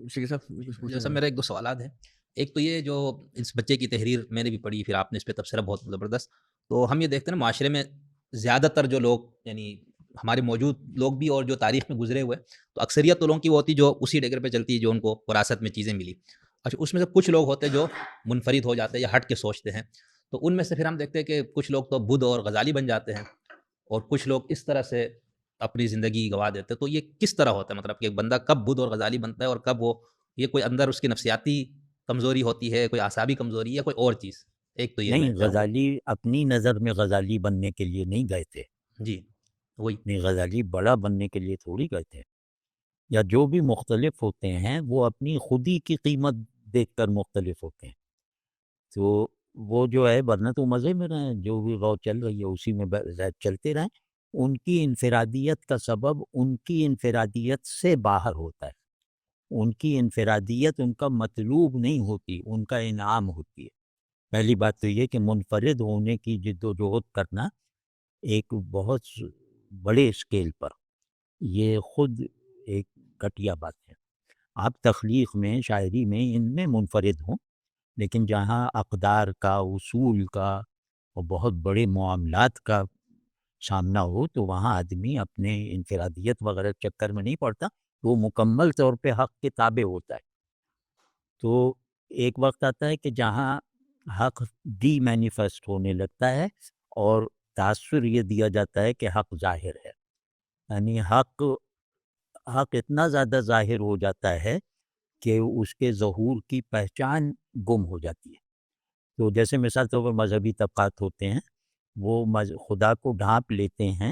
شکیل صاحب کچھ پوچھنا جیسا چاہ رہے میرا ایک دو سوالات ہیں. ایک تو یہ جو اس بچے کی تحریر میں نے بھی پڑھی، پھر آپ نے اس پہ تبصرہ بہت زبردست. تو ہم یہ دیکھتے ہیں نا معاشرے میں زیادہ تر جو لوگ، یعنی ہمارے موجود لوگ بھی اور جو تاریخ میں گزرے ہوئے، تو اکثریت تو لوگوں کی وہ ہوتی جو اسی ڈگر پہ چلتی ہے جو ان کو وراثت میں چیزیں ملی. اچھا، اس میں سے کچھ لوگ ہوتے ہیں جو منفرد ہو جاتے ہیں یا ہٹ کے سوچتے ہیں. تو ان میں سے پھر ہم دیکھتے ہیں کہ کچھ لوگ تو بدھ اور غزالی بن جاتے ہیں، اور کچھ لوگ اس طرح سے اپنی زندگی گوا دیتے ہیں. تو یہ کس طرح ہوتا ہے، مطلب کہ ایک بندہ کب بدھ اور غزالی بنتا ہے، اور کب وہ، یہ کوئی اندر اس کی نفسیاتی کمزوری ہوتی ہے، کوئی اعصابی کمزوری یا کوئی اور چیز؟ ایک تو یہ میں نہیں، چاہوں گا. غزالی اپنی نظر میں غزالی بننے کے لیے نہیں گئے تھے. جی وہی. نہیں، غزالی بڑا بننے کے لیے تھوڑی گئے تھے. یا جو بھی مختلف ہوتے ہیں وہ اپنی خودی کی قیمت دیکھ کر مختلف ہوتے ہیں. تو وہ جو ہے، ورنہ تو مزے میں رہیں، جو بھی غور چل رہی ہے اسی میں چلتے رہیں. ان کی انفرادیت کا سبب ان کی انفرادیت سے باہر ہوتا ہے. ان کی انفرادیت ان کا مطلوب نہیں ہوتی، ان کا انعام ہوتی ہے. پہلی بات تو یہ کہ منفرد ہونے کی جد و جہد کرنا ایک بہت بڑے اسکیل پر، یہ خود ایک گھٹیا بات ہے. آپ تخلیق میں، شاعری میں، ان میں منفرد ہوں، لیکن جہاں اقدار کا، اصول کا اور بہت بڑے معاملات کا سامنا ہو تو وہاں آدمی اپنے انفرادیت وغیرہ چکر میں نہیں پڑتا، وہ مکمل طور پہ حق کے تابع ہوتا ہے. تو ایک وقت آتا ہے کہ جہاں حق ڈی مینیفیسٹ ہونے لگتا ہے اور تاثر یہ دیا جاتا ہے کہ حق ظاہر ہے. یعنی حق اتنا زیادہ ظاہر ہو جاتا ہے کہ اس کے ظہور کی پہچان گم ہو جاتی ہے. تو جیسے مثال طور پر مذہبی طبقات ہوتے ہیں، وہ خدا کو ڈھانپ لیتے ہیں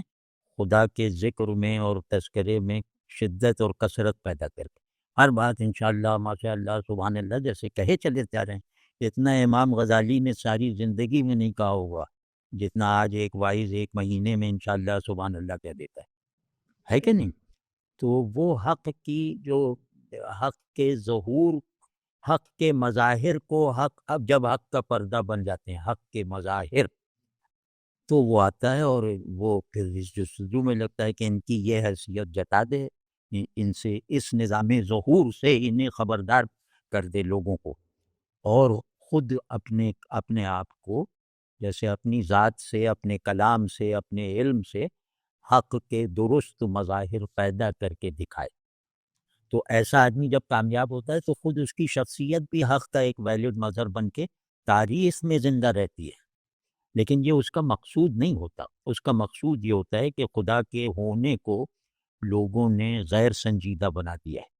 خدا کے ذکر میں اور تذکرے میں شدت اور کثرت پیدا کر کے. ہر بات انشاءاللہ، ماشاء اللہ، سبحان اللہ جیسے کہے چلے جا رہے ہیں. اتنا امام غزالی نے ساری زندگی میں نہیں کہا ہوگا جتنا آج ایک وائز ایک مہینے میں انشاءاللہ سبحان اللہ کہہ دیتا ہے کہ نہیں؟ تو وہ حق کی جو حق کے ظہور، حق کے مظاہر کو، حق اب جب حق کا پردہ بن جاتے ہیں حق کے مظاہر، تو وہ آتا ہے اور وہ پھر اس جستجو میں لگتا ہے کہ ان کی یہ حیثیت جتا دے، ان سے، اس نظام ظہور سے انہیں خبردار کر دے لوگوں کو، اور خود اپنے آپ کو جیسے اپنی ذات سے، اپنے کلام سے، اپنے علم سے حق کے درست مظاہر پیدا کر کے دکھائے. تو ایسا آدمی جب کامیاب ہوتا ہے تو خود اس کی شخصیت بھی حق کا ایک ویلڈ مظہر بن کے تاریخ میں زندہ رہتی ہے. لیکن یہ اس کا مقصود نہیں ہوتا. اس کا مقصود یہ ہوتا ہے کہ خدا کے ہونے کو لوگوں نے غیر سنجیدہ بنا دیا ہے.